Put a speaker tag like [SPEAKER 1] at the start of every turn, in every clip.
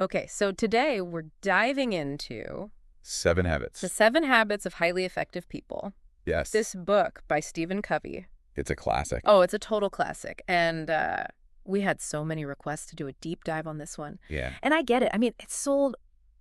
[SPEAKER 1] Okay, so today we're diving into
[SPEAKER 2] 7 Habits.
[SPEAKER 1] The 7 Habits of Highly Effective People.
[SPEAKER 2] Yes.
[SPEAKER 1] This book by Stephen Covey.
[SPEAKER 2] It's a classic.
[SPEAKER 1] Oh, it's a total classic. And we had so many requests to do a deep dive on this one.
[SPEAKER 2] Yeah.
[SPEAKER 1] And I get it. I mean, it sold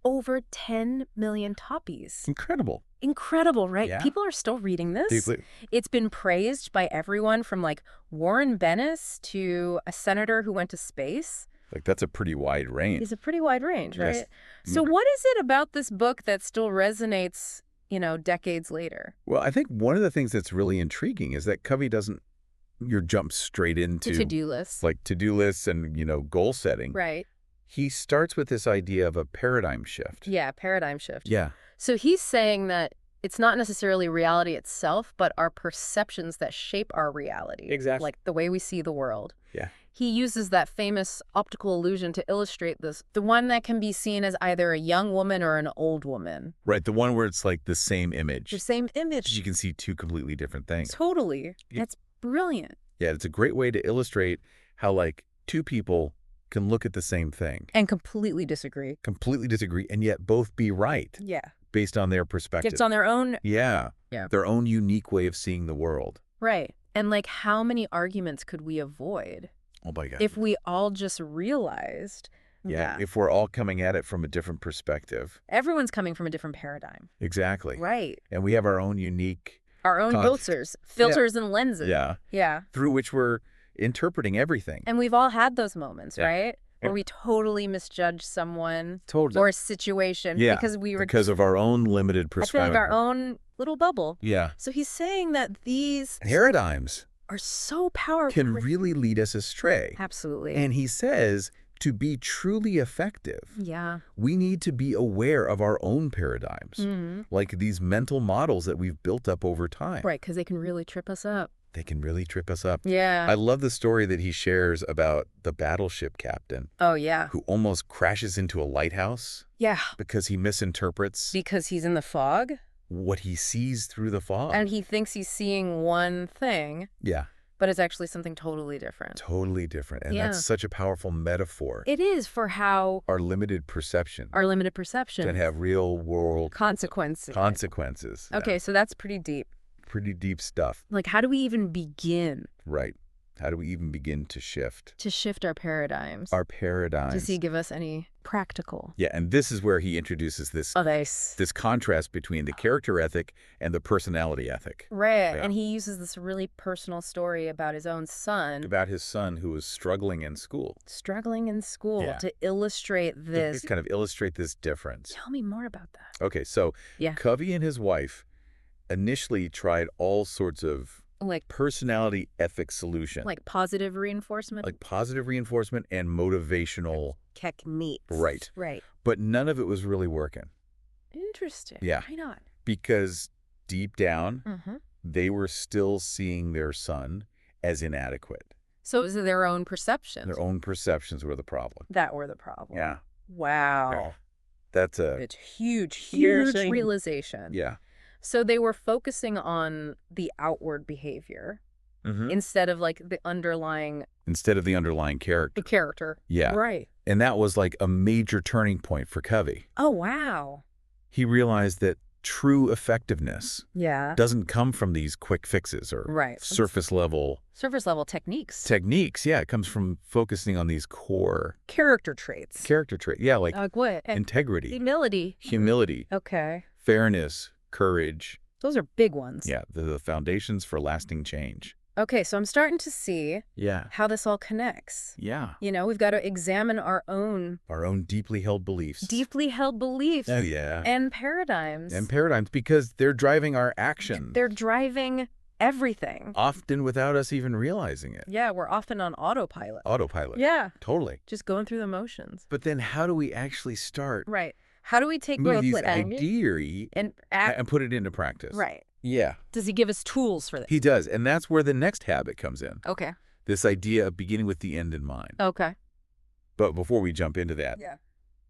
[SPEAKER 1] over 10 million copies.
[SPEAKER 2] Incredible.
[SPEAKER 1] Incredible, right?
[SPEAKER 2] Yeah.
[SPEAKER 1] People are still reading this.
[SPEAKER 2] Deeply.
[SPEAKER 1] It's been praised by everyone from like Warren Bennis to a senator who went to space.
[SPEAKER 2] Like, that's a pretty wide range.
[SPEAKER 1] It's a pretty wide range, right?
[SPEAKER 2] Yes.
[SPEAKER 1] So what is it about this book that still resonates, decades later?
[SPEAKER 2] Well, I think one of the things that's really intriguing is that Covey doesn't jump straight into
[SPEAKER 1] To-do lists.
[SPEAKER 2] like to-do lists and, goal setting.
[SPEAKER 1] Right.
[SPEAKER 2] He starts with this idea of a paradigm shift.
[SPEAKER 1] Yeah, paradigm shift.
[SPEAKER 2] Yeah.
[SPEAKER 1] So he's saying that it's not necessarily reality itself, but our perceptions that shape our reality.
[SPEAKER 2] Exactly.
[SPEAKER 1] Like the way we see the world.
[SPEAKER 2] Yeah.
[SPEAKER 1] He uses that famous optical illusion to illustrate this. The one that can be seen as either a young woman or an old woman.
[SPEAKER 2] Right. The one where it's like the same image.
[SPEAKER 1] The same image.
[SPEAKER 2] You can see two completely different things.
[SPEAKER 1] Totally.
[SPEAKER 2] Yeah.
[SPEAKER 1] That's brilliant.
[SPEAKER 2] Yeah, it's a great way to illustrate how, like, two people can look at the same thing.
[SPEAKER 1] And completely disagree.
[SPEAKER 2] Completely disagree, and yet both be right
[SPEAKER 1] Yeah.
[SPEAKER 2] based on their perspective.
[SPEAKER 1] It's on their own.
[SPEAKER 2] Yeah.
[SPEAKER 1] Yeah.
[SPEAKER 2] Their own unique way of seeing the world.
[SPEAKER 1] Right. And like how many arguments could we avoid
[SPEAKER 2] Oh, my God.
[SPEAKER 1] if we all just realized that
[SPEAKER 2] if we're all coming at it from a different perspective.
[SPEAKER 1] everyone's coming from a different paradigm.
[SPEAKER 2] Exactly.
[SPEAKER 1] Right.
[SPEAKER 2] And we have our own unique...
[SPEAKER 1] Our own filters and lenses.
[SPEAKER 2] Yeah.
[SPEAKER 1] Yeah.
[SPEAKER 2] Through which we're interpreting everything.
[SPEAKER 1] And we've all had those moments,
[SPEAKER 2] Yeah.
[SPEAKER 1] right? Where we totally misjudge someone
[SPEAKER 2] Totally.
[SPEAKER 1] or a situation
[SPEAKER 2] because of our own limited perspective.
[SPEAKER 1] of our own little bubble.
[SPEAKER 2] Yeah.
[SPEAKER 1] So he's saying that these
[SPEAKER 2] Paradigms
[SPEAKER 1] are so powerful.
[SPEAKER 2] can really lead us astray.
[SPEAKER 1] Absolutely.
[SPEAKER 2] And he says to be truly effective,
[SPEAKER 1] yeah.
[SPEAKER 2] we need to be aware of our own paradigms,
[SPEAKER 1] Mm-hmm.
[SPEAKER 2] like these mental models that we've built up over time.
[SPEAKER 1] Right, because they can really trip us up.
[SPEAKER 2] They can really trip us up.
[SPEAKER 1] Yeah.
[SPEAKER 2] I love the story that he shares about the battleship captain
[SPEAKER 1] Oh, yeah.
[SPEAKER 2] who almost crashes into a lighthouse
[SPEAKER 1] Yeah.
[SPEAKER 2] because he misinterprets
[SPEAKER 1] Because he's in the fog
[SPEAKER 2] what he sees through the fog.
[SPEAKER 1] and he thinks he's seeing one thing,
[SPEAKER 2] Yeah,
[SPEAKER 1] but it's actually something totally different.
[SPEAKER 2] totally different. And
[SPEAKER 1] Yeah.
[SPEAKER 2] that's such a powerful metaphor.
[SPEAKER 1] It is for how
[SPEAKER 2] Our limited perception
[SPEAKER 1] our limited perception
[SPEAKER 2] can have real world
[SPEAKER 1] consequences.
[SPEAKER 2] consequences. Yeah.
[SPEAKER 1] Okay, so that's pretty deep.
[SPEAKER 2] Pretty deep stuff.
[SPEAKER 1] Like, how do we even begin
[SPEAKER 2] Right. How do we even begin to shift
[SPEAKER 1] to shift our paradigms?
[SPEAKER 2] our paradigms?
[SPEAKER 1] Does he give us any practical
[SPEAKER 2] Yeah, and this is where he introduces this
[SPEAKER 1] advice?
[SPEAKER 2] this contrast between the character ethic and the personality ethic.
[SPEAKER 1] Right,
[SPEAKER 2] Yeah.
[SPEAKER 1] and he uses this really personal story about his own son
[SPEAKER 2] About his son who was struggling in school.
[SPEAKER 1] struggling in school
[SPEAKER 2] Yeah.
[SPEAKER 1] to illustrate this.
[SPEAKER 2] To kind of illustrate this difference.
[SPEAKER 1] Tell me more about that.
[SPEAKER 2] Okay, so
[SPEAKER 1] Yeah.
[SPEAKER 2] Covey and his wife initially tried all sorts of
[SPEAKER 1] Like
[SPEAKER 2] personality ethic solutions.
[SPEAKER 1] like positive reinforcement
[SPEAKER 2] Like positive reinforcement and motivational,
[SPEAKER 1] techniques.
[SPEAKER 2] Right.
[SPEAKER 1] Right.
[SPEAKER 2] but none of it was really working.
[SPEAKER 1] Interesting.
[SPEAKER 2] Yeah.
[SPEAKER 1] Why not?
[SPEAKER 2] Because deep down,
[SPEAKER 1] Mm-hmm.
[SPEAKER 2] they were still seeing their son as inadequate.
[SPEAKER 1] So is it their own perceptions
[SPEAKER 2] Their own perceptions were the problem.
[SPEAKER 1] that were the problem?
[SPEAKER 2] Yeah.
[SPEAKER 1] Wow.
[SPEAKER 2] Yeah. That's a...
[SPEAKER 1] It's huge,
[SPEAKER 2] Huge.
[SPEAKER 1] huge realization.
[SPEAKER 2] Yeah.
[SPEAKER 1] So they were focusing on the outward behavior
[SPEAKER 2] Mm-hmm.
[SPEAKER 1] instead of like the underlying
[SPEAKER 2] Instead of the underlying character.
[SPEAKER 1] character.
[SPEAKER 2] Yeah.
[SPEAKER 1] Right.
[SPEAKER 2] And that was like a major turning point for Covey.
[SPEAKER 1] Oh, wow.
[SPEAKER 2] He realized that true effectiveness
[SPEAKER 1] Yeah.
[SPEAKER 2] doesn't come from these quick fixes or
[SPEAKER 1] Right.
[SPEAKER 2] surface level
[SPEAKER 1] Surface level techniques.
[SPEAKER 2] techniques. Yeah, it comes from focusing on these core
[SPEAKER 1] Character traits.
[SPEAKER 2] character traits. Yeah, like
[SPEAKER 1] Like what?
[SPEAKER 2] integrity,
[SPEAKER 1] Humility.
[SPEAKER 2] humility,
[SPEAKER 1] Okay.
[SPEAKER 2] fairness, courage.
[SPEAKER 1] Those are big ones.
[SPEAKER 2] Yeah, the foundations for lasting change.
[SPEAKER 1] Okay, so I'm starting to see
[SPEAKER 2] Yeah.
[SPEAKER 1] how this all connects.
[SPEAKER 2] Yeah.
[SPEAKER 1] We've got to examine our own
[SPEAKER 2] Our own deeply held beliefs.
[SPEAKER 1] deeply held beliefs
[SPEAKER 2] Oh, yeah.
[SPEAKER 1] and paradigms.
[SPEAKER 2] And paradigms, because they're driving our action.
[SPEAKER 1] They're driving everything.
[SPEAKER 2] Often without us even realizing it.
[SPEAKER 1] Yeah, we're often on autopilot.
[SPEAKER 2] Autopilot.
[SPEAKER 1] Yeah,
[SPEAKER 2] Totally.
[SPEAKER 1] just going through the motions.
[SPEAKER 2] But then how do we actually start
[SPEAKER 1] Right. How do we take
[SPEAKER 2] these
[SPEAKER 1] what
[SPEAKER 2] ideas
[SPEAKER 1] and act?
[SPEAKER 2] and put it into practice?
[SPEAKER 1] Right.
[SPEAKER 2] Yeah,
[SPEAKER 1] Does he give us tools for this?
[SPEAKER 2] he does. And that's where the next habit comes in.
[SPEAKER 1] Okay.
[SPEAKER 2] This idea of beginning with the end in mind.
[SPEAKER 1] Okay.
[SPEAKER 2] But before we jump into that,
[SPEAKER 1] Yeah.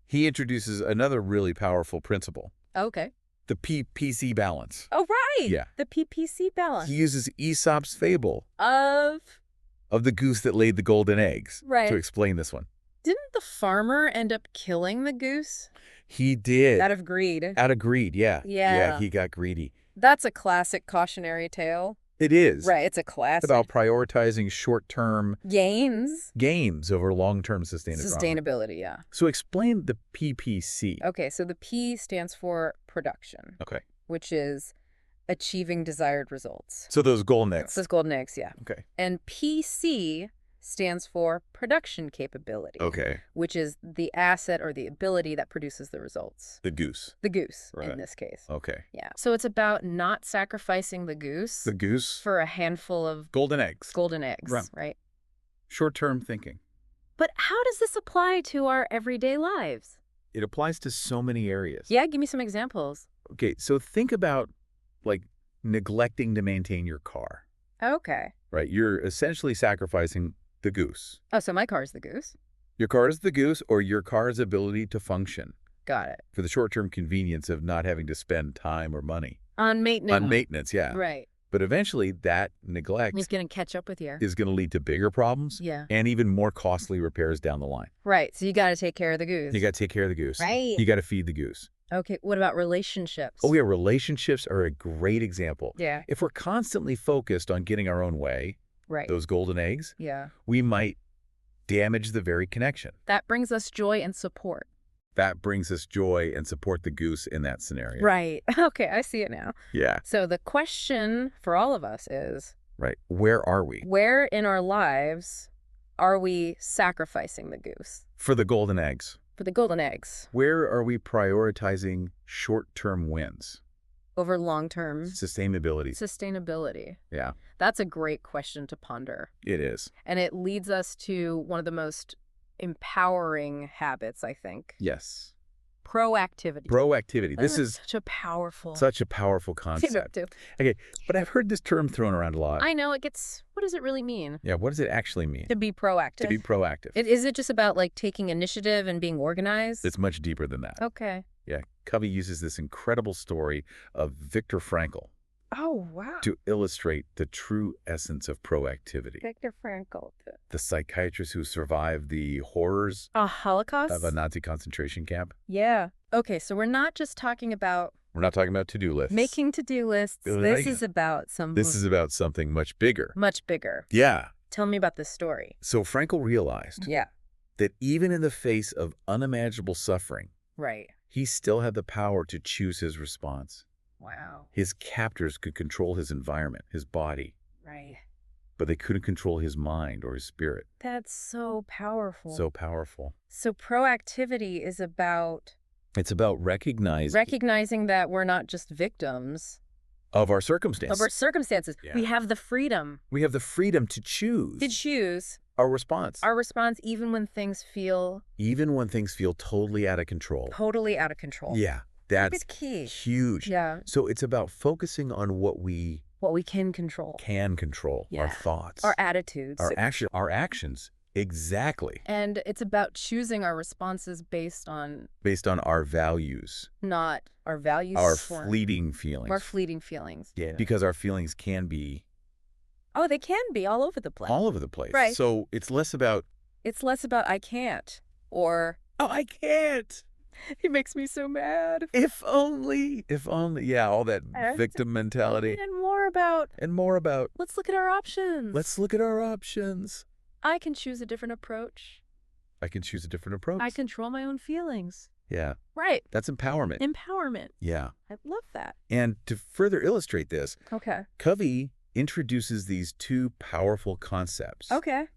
[SPEAKER 2] he introduces another really powerful principle,
[SPEAKER 1] Okay.
[SPEAKER 2] the PPC balance.
[SPEAKER 1] Oh, right.
[SPEAKER 2] Yeah.
[SPEAKER 1] The PPC balance
[SPEAKER 2] He uses Aesop's fable
[SPEAKER 1] of
[SPEAKER 2] of the goose that laid the golden eggs
[SPEAKER 1] Right.
[SPEAKER 2] to explain this one.
[SPEAKER 1] Didn't the farmer end up killing the goose?
[SPEAKER 2] He did.
[SPEAKER 1] Out of greed.
[SPEAKER 2] Out of greed, yeah. Yeah,
[SPEAKER 1] Yeah.
[SPEAKER 2] he got greedy.
[SPEAKER 1] That's a classic cautionary tale.
[SPEAKER 2] It is.
[SPEAKER 1] Right, it's a
[SPEAKER 2] It's
[SPEAKER 1] classic.
[SPEAKER 2] about prioritizing short-term
[SPEAKER 1] Gains.
[SPEAKER 2] gains over long-term sustainability.
[SPEAKER 1] Sustainability, yeah.
[SPEAKER 2] So explain the PPC.
[SPEAKER 1] Okay, so the P stands for production,
[SPEAKER 2] Okay.
[SPEAKER 1] which is achieving desired results.
[SPEAKER 2] So those golden eggs.
[SPEAKER 1] Those golden eggs, yeah.
[SPEAKER 2] Okay.
[SPEAKER 1] And PC stands for production capability.
[SPEAKER 2] Okay.
[SPEAKER 1] Which is the asset or the ability that produces the results.
[SPEAKER 2] The goose.
[SPEAKER 1] The goose,
[SPEAKER 2] Right.
[SPEAKER 1] in this case.
[SPEAKER 2] Okay.
[SPEAKER 1] Yeah. So it's about not sacrificing the goose
[SPEAKER 2] The goose.
[SPEAKER 1] for a handful of
[SPEAKER 2] Golden eggs.
[SPEAKER 1] golden eggs,
[SPEAKER 2] Right.
[SPEAKER 1] right?
[SPEAKER 2] Short-term thinking.
[SPEAKER 1] But how does this apply to our everyday lives?
[SPEAKER 2] It applies to so many areas.
[SPEAKER 1] Yeah, give me some examples.
[SPEAKER 2] Okay, so think about, like, neglecting to maintain your car,
[SPEAKER 1] Okay.
[SPEAKER 2] right? You're essentially sacrificing the goose.
[SPEAKER 1] Oh, so my car's the goose.
[SPEAKER 2] Your car is the goose, or your car's ability to function
[SPEAKER 1] Got it.
[SPEAKER 2] for the short-term convenience of not having to spend time or money.
[SPEAKER 1] On maintenance.
[SPEAKER 2] On maintenance, yeah.
[SPEAKER 1] Right.
[SPEAKER 2] But eventually, that neglect
[SPEAKER 1] He's going to catch up with you.
[SPEAKER 2] is going to lead to bigger problems
[SPEAKER 1] Yeah.
[SPEAKER 2] and even more costly repairs down the line.
[SPEAKER 1] Right. So you got to take care of the goose.
[SPEAKER 2] You got to take care of the goose.
[SPEAKER 1] Right.
[SPEAKER 2] You got to feed the goose.
[SPEAKER 1] Okay. What about relationships?
[SPEAKER 2] Oh, yeah, relationships are a great example.
[SPEAKER 1] Yeah.
[SPEAKER 2] If we're constantly focused on getting our own way,
[SPEAKER 1] Right.
[SPEAKER 2] those golden eggs,
[SPEAKER 1] Yeah.
[SPEAKER 2] we might damage the very connection.
[SPEAKER 1] That brings us joy and support.
[SPEAKER 2] That brings us joy and support the goose in that scenario.
[SPEAKER 1] Right. Okay. I see it now.
[SPEAKER 2] Yeah.
[SPEAKER 1] So the question for all of us is,
[SPEAKER 2] Right. Where are we?
[SPEAKER 1] where in our lives are we sacrificing the goose
[SPEAKER 2] For the golden eggs.
[SPEAKER 1] for the golden eggs
[SPEAKER 2] Where are we prioritizing short-term wins?
[SPEAKER 1] over long-term
[SPEAKER 2] Sustainability.
[SPEAKER 1] sustainability?
[SPEAKER 2] Yeah,
[SPEAKER 1] That's a great question to ponder.
[SPEAKER 2] it is.
[SPEAKER 1] And it leads us to one of the most empowering habits, I think.
[SPEAKER 2] Yes.
[SPEAKER 1] Proactivity.
[SPEAKER 2] Proactivity. This
[SPEAKER 1] That's
[SPEAKER 2] is
[SPEAKER 1] such a powerful
[SPEAKER 2] such a powerful concept.
[SPEAKER 1] too.
[SPEAKER 2] Okay, but I've heard this term thrown around a lot.
[SPEAKER 1] I know it gets, what does it really mean?
[SPEAKER 2] Yeah, what does it actually mean?
[SPEAKER 1] To be proactive.
[SPEAKER 2] To be proactive.
[SPEAKER 1] Is it just about like taking initiative and being organized?
[SPEAKER 2] It's much deeper than that.
[SPEAKER 1] Okay.
[SPEAKER 2] Yeah, Covey uses this incredible story of Viktor Frankl
[SPEAKER 1] Oh, wow.
[SPEAKER 2] to illustrate the true essence of proactivity.
[SPEAKER 1] Viktor Frankl.
[SPEAKER 2] The psychiatrist who survived the horrors
[SPEAKER 1] A Holocaust?
[SPEAKER 2] of a Nazi concentration camp.
[SPEAKER 1] Yeah. Okay, so we're not just talking about
[SPEAKER 2] We're not talking about to-do lists.
[SPEAKER 1] making to-do lists.
[SPEAKER 2] Like-
[SPEAKER 1] This is about
[SPEAKER 2] This is about something much bigger.
[SPEAKER 1] much bigger.
[SPEAKER 2] Yeah.
[SPEAKER 1] Tell me about this story.
[SPEAKER 2] So Frankl realized
[SPEAKER 1] Yeah.
[SPEAKER 2] that even in the face of unimaginable suffering,
[SPEAKER 1] Right.
[SPEAKER 2] he still had the power to choose his response.
[SPEAKER 1] Wow.
[SPEAKER 2] His captors could control his environment, his body,
[SPEAKER 1] Right.
[SPEAKER 2] but they couldn't control his mind or his spirit.
[SPEAKER 1] That's so powerful.
[SPEAKER 2] So powerful.
[SPEAKER 1] So proactivity is about
[SPEAKER 2] It's about
[SPEAKER 1] recognizing that we're not just victims
[SPEAKER 2] of our circumstance.
[SPEAKER 1] of our circumstances.
[SPEAKER 2] Yeah.
[SPEAKER 1] We have the freedom
[SPEAKER 2] We have the freedom to choose
[SPEAKER 1] to choose
[SPEAKER 2] our response,
[SPEAKER 1] our response even when things feel
[SPEAKER 2] even when things feel totally out of control.
[SPEAKER 1] totally out of control.
[SPEAKER 2] Yeah,
[SPEAKER 1] That's
[SPEAKER 2] that's
[SPEAKER 1] key.
[SPEAKER 2] huge.
[SPEAKER 1] Yeah.
[SPEAKER 2] So it's about focusing on what we
[SPEAKER 1] What we can control.
[SPEAKER 2] can control, our
[SPEAKER 1] Yeah.
[SPEAKER 2] thoughts,
[SPEAKER 1] Our attitudes.
[SPEAKER 2] our actions. Exactly.
[SPEAKER 1] And it's about choosing our responses based on
[SPEAKER 2] Based on our values,
[SPEAKER 1] not our values,
[SPEAKER 2] our
[SPEAKER 1] or
[SPEAKER 2] fleeting feelings.
[SPEAKER 1] our fleeting feelings.
[SPEAKER 2] Yeah. Because our feelings can be
[SPEAKER 1] Oh, they can be all over the place.
[SPEAKER 2] all over the place.
[SPEAKER 1] Right.
[SPEAKER 2] So it's less about,
[SPEAKER 1] It's less about I can't or
[SPEAKER 2] oh, I can't.
[SPEAKER 1] he makes me so mad.
[SPEAKER 2] If only. Yeah, all that victim mentality.
[SPEAKER 1] And more about
[SPEAKER 2] And more about,
[SPEAKER 1] let's look at our options.
[SPEAKER 2] let's look at our options.
[SPEAKER 1] I can choose a different approach.
[SPEAKER 2] I can choose a different approach.
[SPEAKER 1] I control my own feelings.
[SPEAKER 2] Yeah,
[SPEAKER 1] Right.
[SPEAKER 2] that's empowerment.
[SPEAKER 1] Empowerment.
[SPEAKER 2] Yeah.
[SPEAKER 1] I love that.
[SPEAKER 2] And to further illustrate this,
[SPEAKER 1] Okay.
[SPEAKER 2] Covey introduces these two powerful concepts.
[SPEAKER 1] Okay.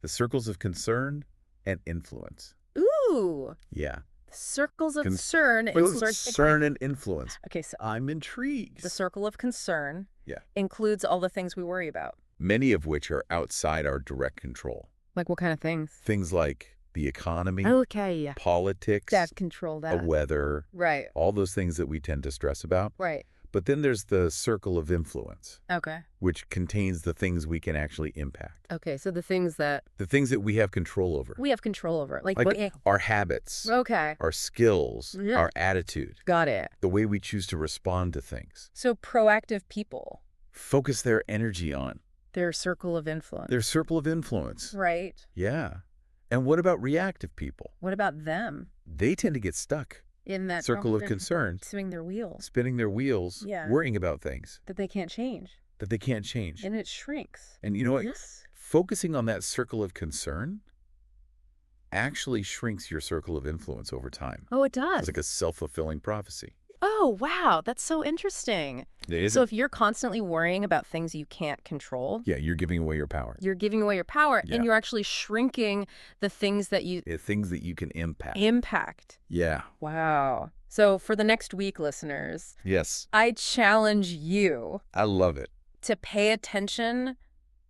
[SPEAKER 2] The circles of concern and influence.
[SPEAKER 1] Ooh.
[SPEAKER 2] Yeah.
[SPEAKER 1] Circles of
[SPEAKER 2] Concern and influence.
[SPEAKER 1] Okay, so
[SPEAKER 2] I'm intrigued.
[SPEAKER 1] the circle of concern
[SPEAKER 2] Yeah.
[SPEAKER 1] includes all the things we worry about.
[SPEAKER 2] Many of which are outside our direct control.
[SPEAKER 1] Like what kind of things?
[SPEAKER 2] Things like the economy,
[SPEAKER 1] Okay, yeah.
[SPEAKER 2] politics,
[SPEAKER 1] That control that.
[SPEAKER 2] weather,
[SPEAKER 1] Right,
[SPEAKER 2] all those things that we tend to stress about.
[SPEAKER 1] right.
[SPEAKER 2] But then there's the circle of influence,
[SPEAKER 1] Okay.
[SPEAKER 2] which contains the things we can actually impact.
[SPEAKER 1] Okay, so the things that
[SPEAKER 2] The things that we have control over.
[SPEAKER 1] we have control over. Like
[SPEAKER 2] Like
[SPEAKER 1] what?
[SPEAKER 2] our habits,
[SPEAKER 1] Okay,
[SPEAKER 2] our skills,
[SPEAKER 1] Yeah.
[SPEAKER 2] our attitude,
[SPEAKER 1] got it.
[SPEAKER 2] the way we choose to respond to things.
[SPEAKER 1] So proactive people,
[SPEAKER 2] Focus their energy on
[SPEAKER 1] their circle of influence.
[SPEAKER 2] their circle of influence.
[SPEAKER 1] Right.
[SPEAKER 2] Yeah. And what about reactive people?
[SPEAKER 1] What about them
[SPEAKER 2] They tend to get stuck.
[SPEAKER 1] in that
[SPEAKER 2] Circle of concern,
[SPEAKER 1] spinning their wheels
[SPEAKER 2] spinning their wheels,
[SPEAKER 1] Yeah.
[SPEAKER 2] worrying about things
[SPEAKER 1] that they can't change?
[SPEAKER 2] that they can't change.
[SPEAKER 1] And it shrinks.
[SPEAKER 2] And you know what?
[SPEAKER 1] Yes.
[SPEAKER 2] Focusing on that circle of concern actually shrinks your circle of influence over time.
[SPEAKER 1] Oh, it
[SPEAKER 2] It's
[SPEAKER 1] does.
[SPEAKER 2] like a self-fulfilling prophecy.
[SPEAKER 1] Oh, wow. That's so interesting. So if you're constantly worrying about things you can't control,
[SPEAKER 2] yeah, you're giving away your power.
[SPEAKER 1] you're giving away your power
[SPEAKER 2] Yeah.
[SPEAKER 1] and you're actually shrinking the things that you
[SPEAKER 2] Things that you can impact.
[SPEAKER 1] impact.
[SPEAKER 2] Yeah.
[SPEAKER 1] Wow. So for the next week, listeners,
[SPEAKER 2] Yes.
[SPEAKER 1] I challenge you
[SPEAKER 2] I love it.
[SPEAKER 1] to pay attention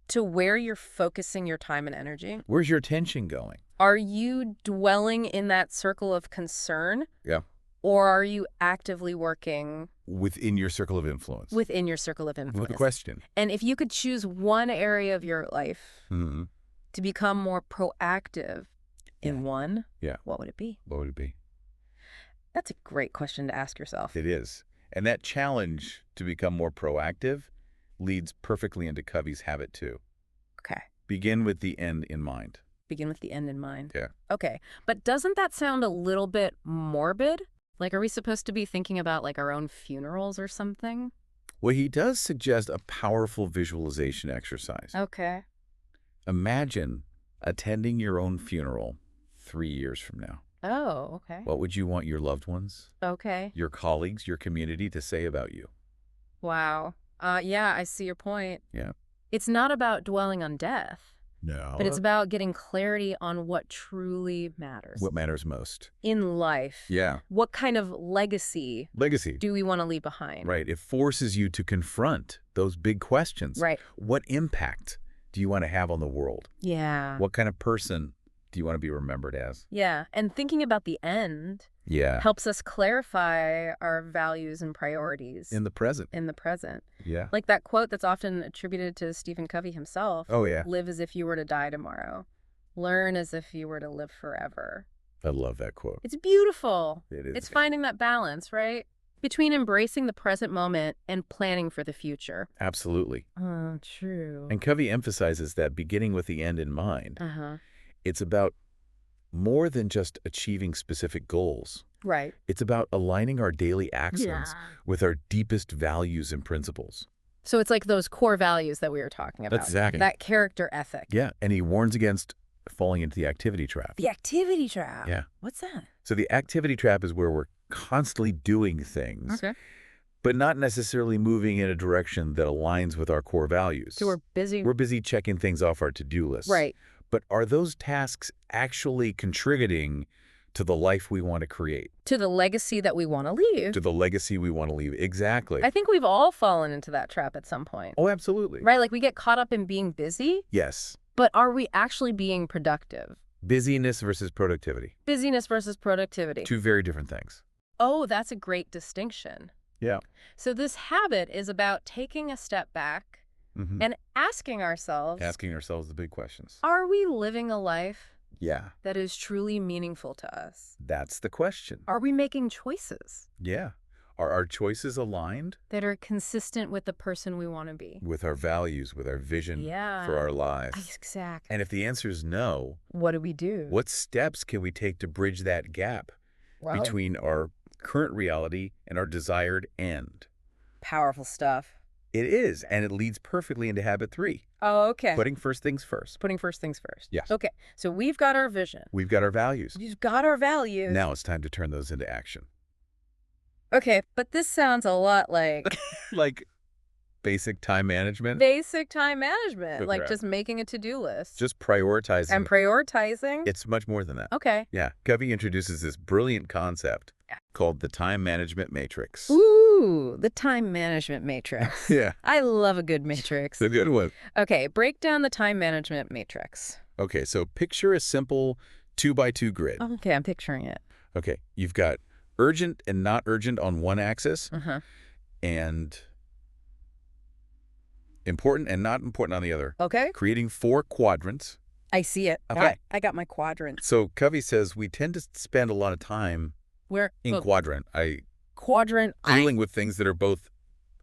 [SPEAKER 1] to where you're focusing your time and energy.
[SPEAKER 2] Where's your attention going?
[SPEAKER 1] Are you dwelling in that circle of concern?
[SPEAKER 2] Yeah.
[SPEAKER 1] Or are you actively working
[SPEAKER 2] Within your circle of influence.
[SPEAKER 1] within your circle of influence?
[SPEAKER 2] With the question.
[SPEAKER 1] And if you could choose one area of your life
[SPEAKER 2] Mm-hmm.
[SPEAKER 1] to become more proactive in one,
[SPEAKER 2] Yeah.
[SPEAKER 1] what would it be?
[SPEAKER 2] What would it be?
[SPEAKER 1] That's a great question to ask yourself.
[SPEAKER 2] It is. And that challenge to become more proactive leads perfectly into Covey's habit too.
[SPEAKER 1] Okay.
[SPEAKER 2] Begin with the end in mind.
[SPEAKER 1] Begin with the end in mind.
[SPEAKER 2] Yeah.
[SPEAKER 1] Okay. But doesn't that sound a little bit morbid? Like, are we supposed to be thinking about, like, our own funerals or something?
[SPEAKER 2] Well, he does suggest a powerful visualization exercise.
[SPEAKER 1] Okay.
[SPEAKER 2] Imagine attending your own funeral 3 years from now.
[SPEAKER 1] Oh, okay.
[SPEAKER 2] What would you want your loved ones,
[SPEAKER 1] Okay.
[SPEAKER 2] your colleagues, your community to say about you?
[SPEAKER 1] Wow. Yeah, I see your point.
[SPEAKER 2] Yeah.
[SPEAKER 1] It's not about dwelling on death,
[SPEAKER 2] No.
[SPEAKER 1] but it's about getting clarity on what truly matters
[SPEAKER 2] What matters most.
[SPEAKER 1] in life.
[SPEAKER 2] Yeah.
[SPEAKER 1] What kind of legacy
[SPEAKER 2] Legacy.
[SPEAKER 1] do we want to leave behind?
[SPEAKER 2] Right. It forces you to confront those big questions.
[SPEAKER 1] Right.
[SPEAKER 2] What impact do you want to have on the world?
[SPEAKER 1] Yeah.
[SPEAKER 2] What kind of person do you want to be remembered as?
[SPEAKER 1] Yeah. And thinking about the end
[SPEAKER 2] Yeah.
[SPEAKER 1] helps us clarify our values and priorities
[SPEAKER 2] In the present.
[SPEAKER 1] in the present.
[SPEAKER 2] Yeah.
[SPEAKER 1] Like that quote that's often attributed to Stephen Covey himself.
[SPEAKER 2] Oh, yeah.
[SPEAKER 1] Live as if you were to die tomorrow. Learn as if you were to live forever.
[SPEAKER 2] I love that quote.
[SPEAKER 1] It's beautiful.
[SPEAKER 2] It is.
[SPEAKER 1] It's finding that balance, right? Between embracing the present moment and planning for the future.
[SPEAKER 2] Absolutely.
[SPEAKER 1] Oh, true.
[SPEAKER 2] And Covey emphasizes that beginning with the end in mind,
[SPEAKER 1] Uh-huh.
[SPEAKER 2] it's about more than just achieving specific goals.
[SPEAKER 1] Right.
[SPEAKER 2] It's about aligning our daily actions
[SPEAKER 1] Yeah.
[SPEAKER 2] with our deepest values and principles.
[SPEAKER 1] So it's like those core values that we were talking about.
[SPEAKER 2] Exactly.
[SPEAKER 1] That character ethic.
[SPEAKER 2] Yeah. And he warns against falling into the activity trap.
[SPEAKER 1] The activity trap.
[SPEAKER 2] Yeah.
[SPEAKER 1] What's that?
[SPEAKER 2] So the activity trap is where we're constantly doing things, but not necessarily moving in a direction that aligns with our core values.
[SPEAKER 1] So we're busy.
[SPEAKER 2] We're busy checking things off our to-do list.
[SPEAKER 1] Right.
[SPEAKER 2] But are those tasks actually contributing to the life we want to create?
[SPEAKER 1] To the legacy that we want to leave.
[SPEAKER 2] To the legacy we want to leave? Exactly.
[SPEAKER 1] I think we've all fallen into that trap at some point.
[SPEAKER 2] Oh, absolutely.
[SPEAKER 1] Right? Like we get caught up in being busy,
[SPEAKER 2] Yes.
[SPEAKER 1] but are we actually being productive?
[SPEAKER 2] Busyness versus productivity.
[SPEAKER 1] Busyness versus productivity.
[SPEAKER 2] Two very different things.
[SPEAKER 1] Oh, that's a great distinction.
[SPEAKER 2] Yeah.
[SPEAKER 1] So this habit is about taking a step back
[SPEAKER 2] Mm-hmm.
[SPEAKER 1] and asking ourselves,
[SPEAKER 2] Asking ourselves the big questions.
[SPEAKER 1] are we living a life
[SPEAKER 2] Yeah.
[SPEAKER 1] that is truly meaningful to us?
[SPEAKER 2] That's the question.
[SPEAKER 1] Are we making choices
[SPEAKER 2] Yeah. Are our choices aligned
[SPEAKER 1] that are consistent with the person we want to be?
[SPEAKER 2] with our values, with our vision
[SPEAKER 1] Yeah.
[SPEAKER 2] for our lives?
[SPEAKER 1] Exactly.
[SPEAKER 2] And if the answer is no,
[SPEAKER 1] What do we do?
[SPEAKER 2] what steps can we take to bridge that gap
[SPEAKER 1] Well,
[SPEAKER 2] between our current reality and our desired end?
[SPEAKER 1] powerful stuff.
[SPEAKER 2] It is, and it leads perfectly into habit 3,
[SPEAKER 1] Oh, okay.
[SPEAKER 2] putting first things first.
[SPEAKER 1] Putting first things first.
[SPEAKER 2] Yes.
[SPEAKER 1] Okay. So we've got our vision.
[SPEAKER 2] We've got our values.
[SPEAKER 1] We've got our values.
[SPEAKER 2] Now it's time to turn those into action.
[SPEAKER 1] Okay, but this sounds a lot like
[SPEAKER 2] Like basic time management,
[SPEAKER 1] basic time management, like
[SPEAKER 2] Correct.
[SPEAKER 1] just making a to-do list.
[SPEAKER 2] just prioritizing.
[SPEAKER 1] And prioritizing.
[SPEAKER 2] It's much more than that.
[SPEAKER 1] Okay.
[SPEAKER 2] Yeah, Covey introduces this brilliant concept
[SPEAKER 1] Yeah.
[SPEAKER 2] called the time management matrix.
[SPEAKER 1] Ooh, the time management matrix.
[SPEAKER 2] Yeah,
[SPEAKER 1] I love a good matrix.
[SPEAKER 2] it's a good one.
[SPEAKER 1] Okay, break down the time management matrix.
[SPEAKER 2] Okay, so picture a simple 2x2 grid.
[SPEAKER 1] Okay, I'm picturing it.
[SPEAKER 2] Okay, you've got urgent and not urgent on one axis,
[SPEAKER 1] Uh-huh.
[SPEAKER 2] and important and not important on the other,
[SPEAKER 1] Okay.
[SPEAKER 2] creating 4 quadrants.
[SPEAKER 1] I see it.
[SPEAKER 2] Okay.
[SPEAKER 1] I got my quadrants.
[SPEAKER 2] So Covey says we tend to spend a lot of time
[SPEAKER 1] Where?
[SPEAKER 2] in
[SPEAKER 1] oh,
[SPEAKER 2] quadrant,
[SPEAKER 1] quadrant.
[SPEAKER 2] dealing with things that are both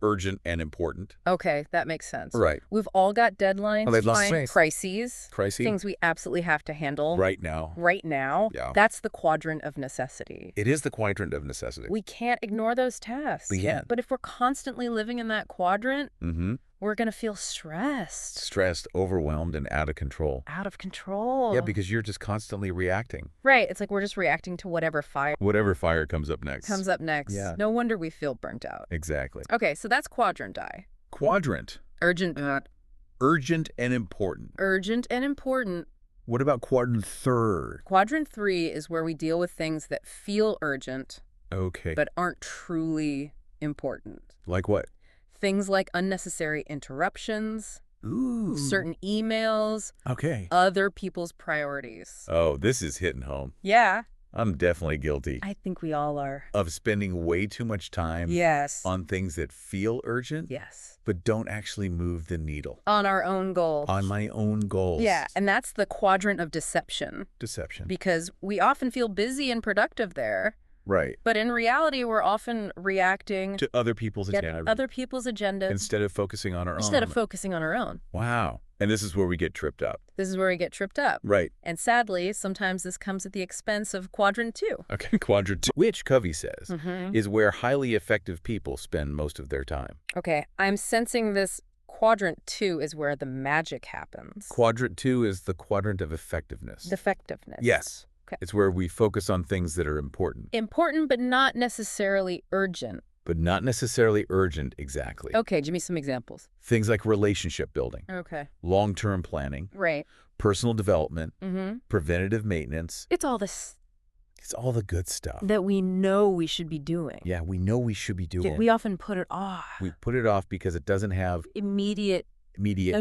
[SPEAKER 2] urgent and important.
[SPEAKER 1] Okay, that makes sense.
[SPEAKER 2] Right.
[SPEAKER 1] We've all got deadlines.
[SPEAKER 2] Oh, they've lost
[SPEAKER 1] fine.
[SPEAKER 2] space.
[SPEAKER 1] Crises.
[SPEAKER 2] Crisis.
[SPEAKER 1] Things we absolutely have to handle.
[SPEAKER 2] Right now.
[SPEAKER 1] Right now.
[SPEAKER 2] Yeah.
[SPEAKER 1] That's the quadrant of necessity.
[SPEAKER 2] It is the quadrant of necessity.
[SPEAKER 1] We can't ignore those tasks.
[SPEAKER 2] We can't.
[SPEAKER 1] But if we're constantly living in that quadrant,
[SPEAKER 2] Mm-hmm.
[SPEAKER 1] we're going to feel stressed.
[SPEAKER 2] Stressed, overwhelmed, and out of control.
[SPEAKER 1] Out of control.
[SPEAKER 2] Yeah, because you're just constantly reacting.
[SPEAKER 1] Right. It's like we're just reacting to whatever fire
[SPEAKER 2] Whatever fire comes up next.
[SPEAKER 1] comes up next.
[SPEAKER 2] Yeah.
[SPEAKER 1] No wonder we feel burnt out.
[SPEAKER 2] Exactly.
[SPEAKER 1] Okay, so that's quadrant I.
[SPEAKER 2] Quadrant.
[SPEAKER 1] Urgent.
[SPEAKER 2] Urgent and important.
[SPEAKER 1] Urgent and important.
[SPEAKER 2] What about quadrant third?
[SPEAKER 1] Quadrant 3 is where we deal with things that feel urgent
[SPEAKER 2] Okay.
[SPEAKER 1] but aren't truly important.
[SPEAKER 2] Like what?
[SPEAKER 1] Things like unnecessary interruptions,
[SPEAKER 2] Ooh.
[SPEAKER 1] certain emails,
[SPEAKER 2] Okay.
[SPEAKER 1] other people's priorities.
[SPEAKER 2] Oh, this is hitting home.
[SPEAKER 1] Yeah,
[SPEAKER 2] I'm definitely guilty
[SPEAKER 1] I think we all are.
[SPEAKER 2] of spending way too much time
[SPEAKER 1] Yes.
[SPEAKER 2] on things that feel urgent,
[SPEAKER 1] Yes.
[SPEAKER 2] but don't actually move the needle.
[SPEAKER 1] On our own goals.
[SPEAKER 2] On my own goals.
[SPEAKER 1] Yeah, and that's the quadrant of deception
[SPEAKER 2] Deception.
[SPEAKER 1] because we often feel busy and productive there,
[SPEAKER 2] Right.
[SPEAKER 1] but in reality, we're often reacting
[SPEAKER 2] To other people's
[SPEAKER 1] to
[SPEAKER 2] agenda.
[SPEAKER 1] other people's agendas
[SPEAKER 2] Instead of focusing on our
[SPEAKER 1] instead
[SPEAKER 2] own.
[SPEAKER 1] of focusing on our own.
[SPEAKER 2] Wow. And this is where we get tripped up.
[SPEAKER 1] This is where we get tripped up.
[SPEAKER 2] Right.
[SPEAKER 1] And sadly, sometimes this comes at the expense of quadrant 2.
[SPEAKER 2] Okay. Quadrant 2. Which Covey says
[SPEAKER 1] Mm-hmm.
[SPEAKER 2] is where highly effective people spend most of their time.
[SPEAKER 1] Okay, I'm sensing this quadrant 2 is where the magic happens.
[SPEAKER 2] Quadrant 2 is the quadrant of effectiveness.
[SPEAKER 1] Effectiveness.
[SPEAKER 2] Yes.
[SPEAKER 1] Okay.
[SPEAKER 2] It's where we focus on things that are important,
[SPEAKER 1] Important, but not necessarily urgent.
[SPEAKER 2] but not necessarily urgent exactly.
[SPEAKER 1] Okay, give me some examples.
[SPEAKER 2] Things like relationship building,
[SPEAKER 1] Okay.
[SPEAKER 2] long-term planning,
[SPEAKER 1] Right.
[SPEAKER 2] personal development,
[SPEAKER 1] Mm-hmm.
[SPEAKER 2] preventative maintenance.
[SPEAKER 1] It's all this
[SPEAKER 2] It's all the good stuff.
[SPEAKER 1] that we know we should be doing.
[SPEAKER 2] Yeah, we know we should be doing.
[SPEAKER 1] Yet we often put it off.
[SPEAKER 2] We put it off because it doesn't have
[SPEAKER 1] Immediate
[SPEAKER 2] immediate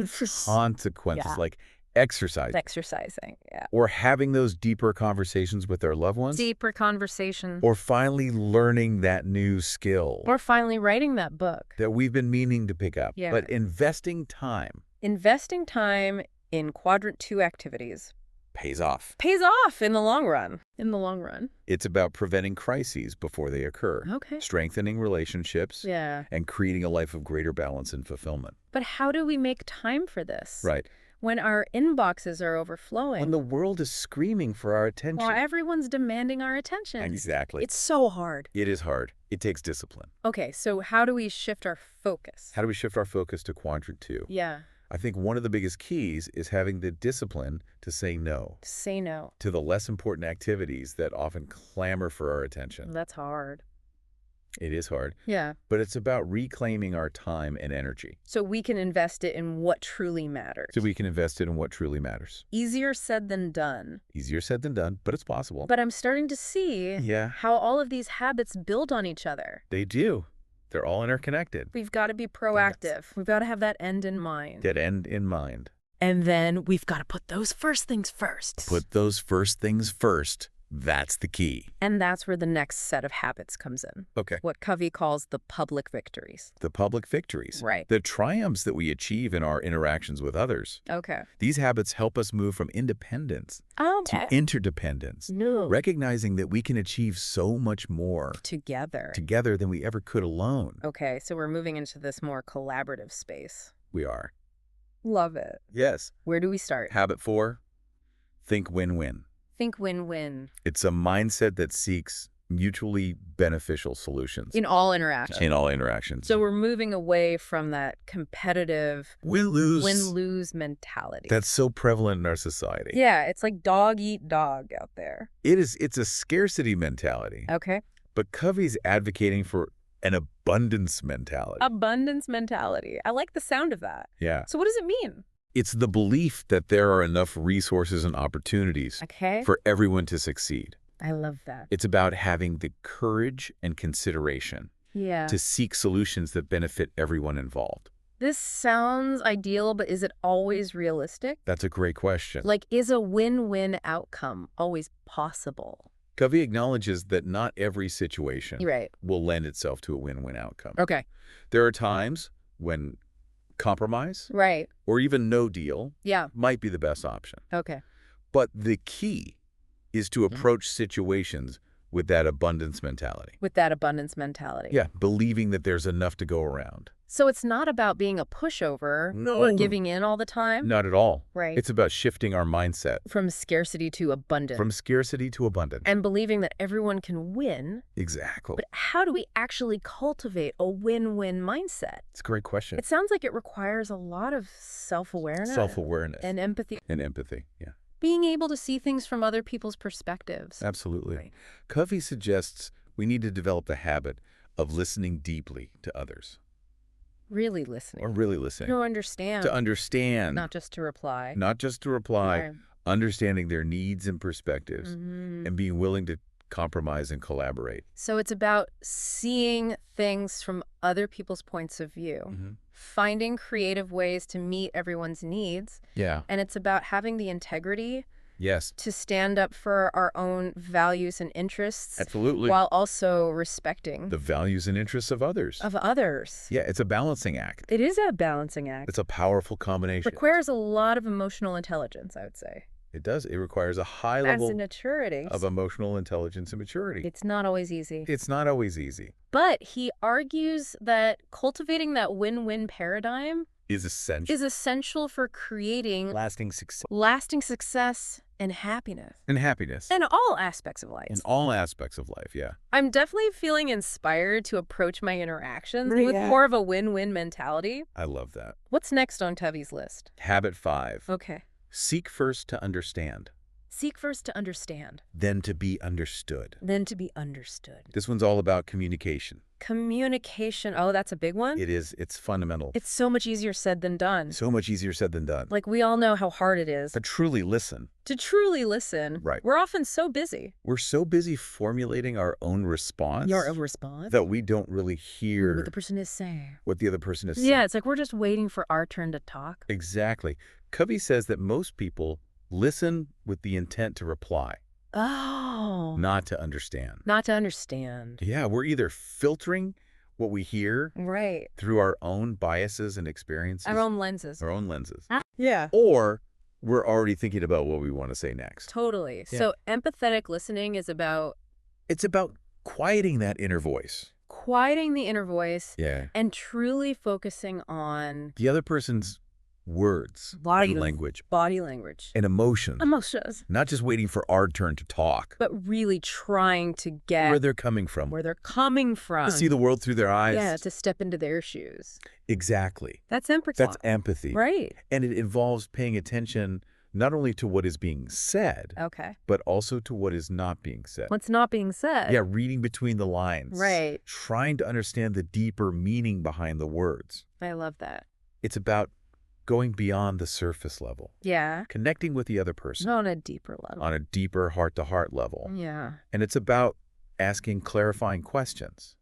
[SPEAKER 2] consequences
[SPEAKER 1] Yeah.
[SPEAKER 2] like exercise
[SPEAKER 1] exercising. Yeah.
[SPEAKER 2] or having those deeper conversations with our loved ones
[SPEAKER 1] Deeper conversation.
[SPEAKER 2] or finally learning that new skill
[SPEAKER 1] Or finally writing that book.
[SPEAKER 2] that we've been meaning to pick up.
[SPEAKER 1] Yeah.
[SPEAKER 2] But investing time
[SPEAKER 1] Investing time in quadrant 2 activities
[SPEAKER 2] pays off.
[SPEAKER 1] pays off in the long run. In the long run.
[SPEAKER 2] It's about preventing crises before they occur,
[SPEAKER 1] Okay.
[SPEAKER 2] strengthening relationships,
[SPEAKER 1] Yeah.
[SPEAKER 2] and creating a life of greater balance and fulfillment.
[SPEAKER 1] But how do we make time for this?
[SPEAKER 2] Right.
[SPEAKER 1] When our inboxes are overflowing.
[SPEAKER 2] When the world is screaming for our attention.
[SPEAKER 1] While everyone's demanding our attention.
[SPEAKER 2] Exactly.
[SPEAKER 1] It's so hard.
[SPEAKER 2] It is hard. It takes discipline.
[SPEAKER 1] Okay, so how do we shift our focus?
[SPEAKER 2] How do we shift our focus to quadrant 2?
[SPEAKER 1] Yeah.
[SPEAKER 2] I think one of the biggest keys is having the discipline to say no
[SPEAKER 1] Say no.
[SPEAKER 2] to the less important activities that often clamor for our attention.
[SPEAKER 1] That's hard.
[SPEAKER 2] It is hard,
[SPEAKER 1] Yeah.
[SPEAKER 2] but it's about reclaiming our time and energy
[SPEAKER 1] So we can invest it in what truly matters.
[SPEAKER 2] so we can invest it in what truly matters.
[SPEAKER 1] Easier said than done.
[SPEAKER 2] Easier said than done, but it's possible.
[SPEAKER 1] But I'm starting to see
[SPEAKER 2] Yeah,
[SPEAKER 1] how all of these habits build on each other.
[SPEAKER 2] they do. They're all interconnected.
[SPEAKER 1] We've got to be proactive. We've got to have that end in mind.
[SPEAKER 2] That end in mind.
[SPEAKER 1] And then we've got to put those first things first.
[SPEAKER 2] Put those first things first. That's the key.
[SPEAKER 1] And that's where the next set of habits comes in.
[SPEAKER 2] Okay.
[SPEAKER 1] What Covey calls the public victories.
[SPEAKER 2] The public victories.
[SPEAKER 1] Right.
[SPEAKER 2] The triumphs that we achieve in our interactions with others.
[SPEAKER 1] Okay.
[SPEAKER 2] These habits help us move from independence to interdependence,
[SPEAKER 1] No.
[SPEAKER 2] recognizing that we can achieve so much more
[SPEAKER 1] Together.
[SPEAKER 2] than we ever could alone.
[SPEAKER 1] Okay, so we're moving into this more collaborative space.
[SPEAKER 2] We are.
[SPEAKER 1] Love it.
[SPEAKER 2] Yes.
[SPEAKER 1] Where do we start?
[SPEAKER 2] Habit 4, think win-win.
[SPEAKER 1] Think win-win.
[SPEAKER 2] It's a mindset that seeks mutually beneficial solutions
[SPEAKER 1] In all interactions.
[SPEAKER 2] in all interactions.
[SPEAKER 1] So we're moving away from that competitive
[SPEAKER 2] win-lose.
[SPEAKER 1] win-lose mentality.
[SPEAKER 2] That's so prevalent in our society.
[SPEAKER 1] Yeah, it's like dog eat dog out there.
[SPEAKER 2] It's a scarcity mentality.
[SPEAKER 1] Okay.
[SPEAKER 2] But Covey's advocating for an abundance mentality.
[SPEAKER 1] Abundance mentality. I like the sound of that.
[SPEAKER 2] Yeah.
[SPEAKER 1] So what does it mean?
[SPEAKER 2] It's the belief that there are enough resources and opportunities
[SPEAKER 1] Okay.
[SPEAKER 2] for everyone to succeed.
[SPEAKER 1] I love that.
[SPEAKER 2] It's about having the courage and consideration
[SPEAKER 1] Yeah.
[SPEAKER 2] to seek solutions that benefit everyone involved.
[SPEAKER 1] This sounds ideal, but is it always realistic?
[SPEAKER 2] That's a great question.
[SPEAKER 1] Like, is a win-win outcome always possible?
[SPEAKER 2] Covey acknowledges that not every situation
[SPEAKER 1] Right.
[SPEAKER 2] will lend itself to a win-win outcome.
[SPEAKER 1] Okay.
[SPEAKER 2] There are times when compromise
[SPEAKER 1] Right.
[SPEAKER 2] or even no deal
[SPEAKER 1] Yeah.
[SPEAKER 2] might be the best option.
[SPEAKER 1] Okay.
[SPEAKER 2] But the key is to approach situations with that abundance mentality.
[SPEAKER 1] With that abundance mentality.
[SPEAKER 2] Yeah, believing that there's enough to go around.
[SPEAKER 1] So it's not about being a pushover or giving in all the time?
[SPEAKER 2] Not at all.
[SPEAKER 1] Right.
[SPEAKER 2] It's about shifting our mindset.
[SPEAKER 1] From scarcity to abundance.
[SPEAKER 2] From scarcity to abundance.
[SPEAKER 1] And believing that everyone can win.
[SPEAKER 2] Exactly.
[SPEAKER 1] But how do we actually cultivate a win-win mindset?
[SPEAKER 2] It's a great question.
[SPEAKER 1] It sounds like it requires a lot of self-awareness.
[SPEAKER 2] Self-awareness.
[SPEAKER 1] And empathy.
[SPEAKER 2] And empathy, yeah.
[SPEAKER 1] Being able to see things from other people's perspectives.
[SPEAKER 2] Absolutely.
[SPEAKER 1] Right.
[SPEAKER 2] Covey suggests we need to develop the habit of listening deeply to others.
[SPEAKER 1] Really listening.
[SPEAKER 2] Or really listening.
[SPEAKER 1] To understand.
[SPEAKER 2] To understand.
[SPEAKER 1] Not just to reply.
[SPEAKER 2] Not just to reply.
[SPEAKER 1] Right.
[SPEAKER 2] Understanding their needs and perspectives. And being willing to compromise and collaborate.
[SPEAKER 1] So it's about seeing things from other people's points of view. Finding creative ways to meet everyone's needs.
[SPEAKER 2] Yeah.
[SPEAKER 1] And it's about having the integrity
[SPEAKER 2] Yes.
[SPEAKER 1] to stand up for our own values and interests.
[SPEAKER 2] Absolutely.
[SPEAKER 1] While also respecting
[SPEAKER 2] the values and interests of others.
[SPEAKER 1] Yeah,
[SPEAKER 2] it's a balancing act.
[SPEAKER 1] It is a balancing act.
[SPEAKER 2] It's a powerful combination.
[SPEAKER 1] Requires a lot of emotional intelligence, I would say.
[SPEAKER 2] It does. It requires a high level
[SPEAKER 1] maturity
[SPEAKER 2] of emotional intelligence and maturity.
[SPEAKER 1] It's not always easy.
[SPEAKER 2] It's not always easy.
[SPEAKER 1] But he argues that cultivating that win-win paradigm
[SPEAKER 2] Is
[SPEAKER 1] essential for creating
[SPEAKER 2] lasting
[SPEAKER 1] success and happiness.
[SPEAKER 2] And happiness.
[SPEAKER 1] In all aspects of life.
[SPEAKER 2] In all aspects of life, yeah.
[SPEAKER 1] I'm definitely feeling inspired to approach my interactions with more of a win-win mentality.
[SPEAKER 2] I love that.
[SPEAKER 1] What's next on Tubby's list?
[SPEAKER 2] Habit 5.
[SPEAKER 1] Okay.
[SPEAKER 2] Seek first to understand.
[SPEAKER 1] Seek first to understand.
[SPEAKER 2] Then to be understood.
[SPEAKER 1] Then to be understood.
[SPEAKER 2] This one's all about communication.
[SPEAKER 1] Communication. Oh, that's a big one?
[SPEAKER 2] It is. It's fundamental.
[SPEAKER 1] It's so much easier said than done.
[SPEAKER 2] So much easier said than done.
[SPEAKER 1] Like, we all know how hard it is.
[SPEAKER 2] But truly listen.
[SPEAKER 1] To truly listen.
[SPEAKER 2] Right.
[SPEAKER 1] We're often so busy.
[SPEAKER 2] We're so busy formulating our own response.
[SPEAKER 1] Your own response?
[SPEAKER 2] That we don't really hear
[SPEAKER 1] what the person is saying.
[SPEAKER 2] What the other person is saying.
[SPEAKER 1] Yeah, it's like we're just waiting for our turn to talk.
[SPEAKER 2] Exactly. Covey says that most people listen with the intent to reply.
[SPEAKER 1] Oh.
[SPEAKER 2] Not to understand.
[SPEAKER 1] Not to understand.
[SPEAKER 2] Yeah, we're either filtering what we hear through our own biases and experiences.
[SPEAKER 1] Our own lenses.
[SPEAKER 2] Our own lenses.
[SPEAKER 1] Yeah.
[SPEAKER 2] Or we're already thinking about what we want to say next.
[SPEAKER 1] Totally.
[SPEAKER 2] Yeah.
[SPEAKER 1] So empathetic listening is about...
[SPEAKER 2] It's about quieting that inner voice.
[SPEAKER 1] Quieting the inner voice.
[SPEAKER 2] Yeah.
[SPEAKER 1] And truly focusing on...
[SPEAKER 2] the other person's words,
[SPEAKER 1] body
[SPEAKER 2] language,
[SPEAKER 1] and
[SPEAKER 2] emotions. Not just waiting for our turn to talk,
[SPEAKER 1] but really trying to get
[SPEAKER 2] where they're coming from.
[SPEAKER 1] To
[SPEAKER 2] see the world through their eyes.
[SPEAKER 1] Yeah, to step into their shoes.
[SPEAKER 2] Exactly.
[SPEAKER 1] That's empathy.
[SPEAKER 2] That's empathy.
[SPEAKER 1] Right.
[SPEAKER 2] And it involves paying attention not only to what is being said, but also to what is not being said.
[SPEAKER 1] What's not being said.
[SPEAKER 2] Yeah, reading between the lines.
[SPEAKER 1] Right.
[SPEAKER 2] Trying to understand the deeper meaning behind the words.
[SPEAKER 1] I love that.
[SPEAKER 2] It's about going beyond the surface level.
[SPEAKER 1] Yeah.
[SPEAKER 2] Connecting with the other person.
[SPEAKER 1] On a deeper level.
[SPEAKER 2] On a deeper heart-to-heart level.
[SPEAKER 1] Yeah.
[SPEAKER 2] And it's about asking clarifying questions.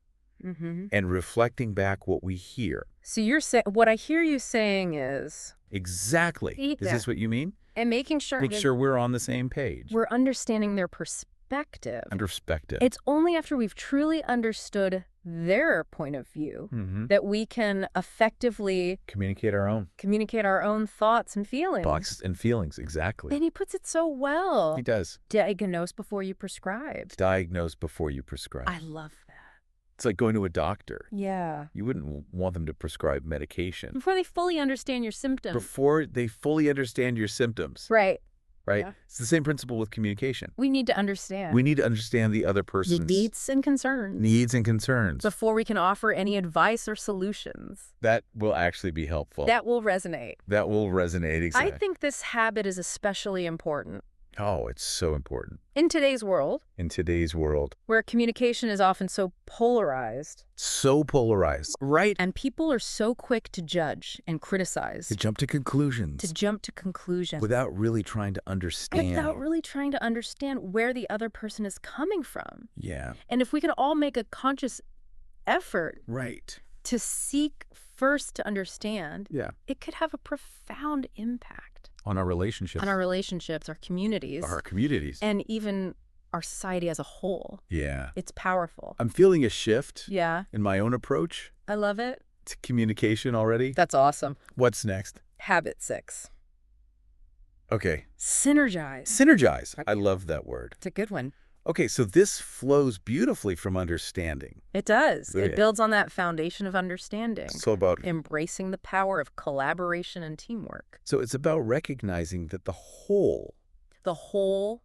[SPEAKER 2] And reflecting back what we hear.
[SPEAKER 1] So you're saying, what I hear you saying is...
[SPEAKER 2] Exactly.
[SPEAKER 1] Yeah.
[SPEAKER 2] Is this what you mean?
[SPEAKER 1] And making sure...
[SPEAKER 2] Make sure we're on the same page.
[SPEAKER 1] We're understanding their perspective.
[SPEAKER 2] Perspective.
[SPEAKER 1] It's only after we've truly understood their point of view that we can effectively
[SPEAKER 2] communicate our own
[SPEAKER 1] thoughts and feelings.
[SPEAKER 2] Thoughts and feelings, exactly.
[SPEAKER 1] And he puts it so well.
[SPEAKER 2] He does.
[SPEAKER 1] Diagnose before you prescribe.
[SPEAKER 2] Diagnose before you prescribe.
[SPEAKER 1] I love that.
[SPEAKER 2] It's like going to a doctor.
[SPEAKER 1] Yeah.
[SPEAKER 2] You wouldn't want them to prescribe medication.
[SPEAKER 1] Before they fully understand your symptoms.
[SPEAKER 2] Before they fully understand your symptoms.
[SPEAKER 1] Right.
[SPEAKER 2] Right?
[SPEAKER 1] Yeah.
[SPEAKER 2] It's the same principle with communication.
[SPEAKER 1] We need to understand.
[SPEAKER 2] We need to understand the other person's
[SPEAKER 1] needs and concerns. Before we can offer any advice or solutions.
[SPEAKER 2] That will actually be helpful.
[SPEAKER 1] That will resonate.
[SPEAKER 2] Exactly.
[SPEAKER 1] I think this habit is especially important.
[SPEAKER 2] Oh, it's so important.
[SPEAKER 1] In today's world.
[SPEAKER 2] Where
[SPEAKER 1] communication is often so polarized.
[SPEAKER 2] Right.
[SPEAKER 1] And people are so quick to judge and criticize.
[SPEAKER 2] To jump to conclusions. Without really trying to understand.
[SPEAKER 1] Where the other person is coming from.
[SPEAKER 2] Yeah.
[SPEAKER 1] And if we can all make a conscious effort.
[SPEAKER 2] Right.
[SPEAKER 1] To seek first to understand.
[SPEAKER 2] Yeah.
[SPEAKER 1] It could have a profound impact.
[SPEAKER 2] On our relationships.
[SPEAKER 1] Our communities. And even our society as a whole.
[SPEAKER 2] Yeah.
[SPEAKER 1] It's powerful.
[SPEAKER 2] I'm feeling a shift.
[SPEAKER 1] Yeah.
[SPEAKER 2] In my own approach.
[SPEAKER 1] I love it.
[SPEAKER 2] To communication already.
[SPEAKER 1] That's awesome.
[SPEAKER 2] What's next?
[SPEAKER 1] Habit 6.
[SPEAKER 2] Okay.
[SPEAKER 1] Synergize.
[SPEAKER 2] Synergize. I love that word.
[SPEAKER 1] It's a good one.
[SPEAKER 2] Okay, so this flows beautifully from understanding.
[SPEAKER 1] It does.
[SPEAKER 2] Yeah.
[SPEAKER 1] It builds on that foundation of understanding.
[SPEAKER 2] So about
[SPEAKER 1] embracing the power of collaboration and teamwork.
[SPEAKER 2] So it's about recognizing that the whole
[SPEAKER 1] The whole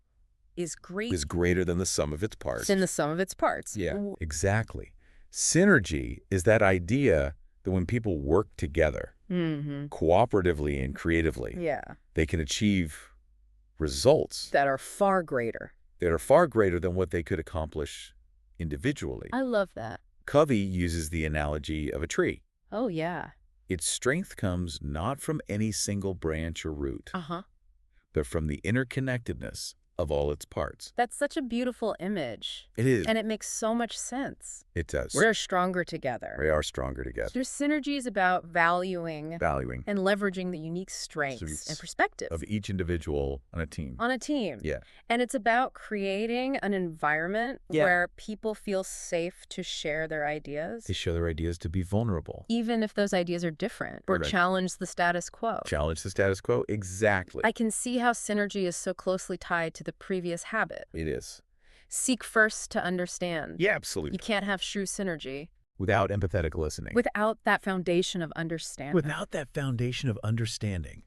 [SPEAKER 1] is
[SPEAKER 2] greater than the sum of its parts.
[SPEAKER 1] than the sum of its parts.
[SPEAKER 2] Yeah, exactly. Synergy is that idea that when people work together, cooperatively and creatively, they can achieve results
[SPEAKER 1] that are far greater
[SPEAKER 2] than what they could accomplish individually.
[SPEAKER 1] I love that.
[SPEAKER 2] Covey uses the analogy of a tree.
[SPEAKER 1] Oh, yeah.
[SPEAKER 2] Its strength comes not from any single branch or root, but from the interconnectedness of all its parts.
[SPEAKER 1] That's such a beautiful image.
[SPEAKER 2] It is.
[SPEAKER 1] And it makes so much sense.
[SPEAKER 2] It does.
[SPEAKER 1] We're stronger together.
[SPEAKER 2] We are stronger together.
[SPEAKER 1] There's synergies about valuing
[SPEAKER 2] and
[SPEAKER 1] leveraging the unique strengths and perspectives
[SPEAKER 2] of each individual on a team.
[SPEAKER 1] Yeah. And it's about creating an environment where people feel safe to share their ideas.
[SPEAKER 2] They share their ideas to be vulnerable.
[SPEAKER 1] Even if those ideas are different or challenge the status quo.
[SPEAKER 2] Challenge the status quo? Exactly.
[SPEAKER 1] I can see how synergy is so closely tied to the previous habit.
[SPEAKER 2] It is.
[SPEAKER 1] Seek first to understand.
[SPEAKER 2] Yeah, absolutely.
[SPEAKER 1] You can't have true synergy
[SPEAKER 2] without empathetic listening.
[SPEAKER 1] Without that foundation of understanding.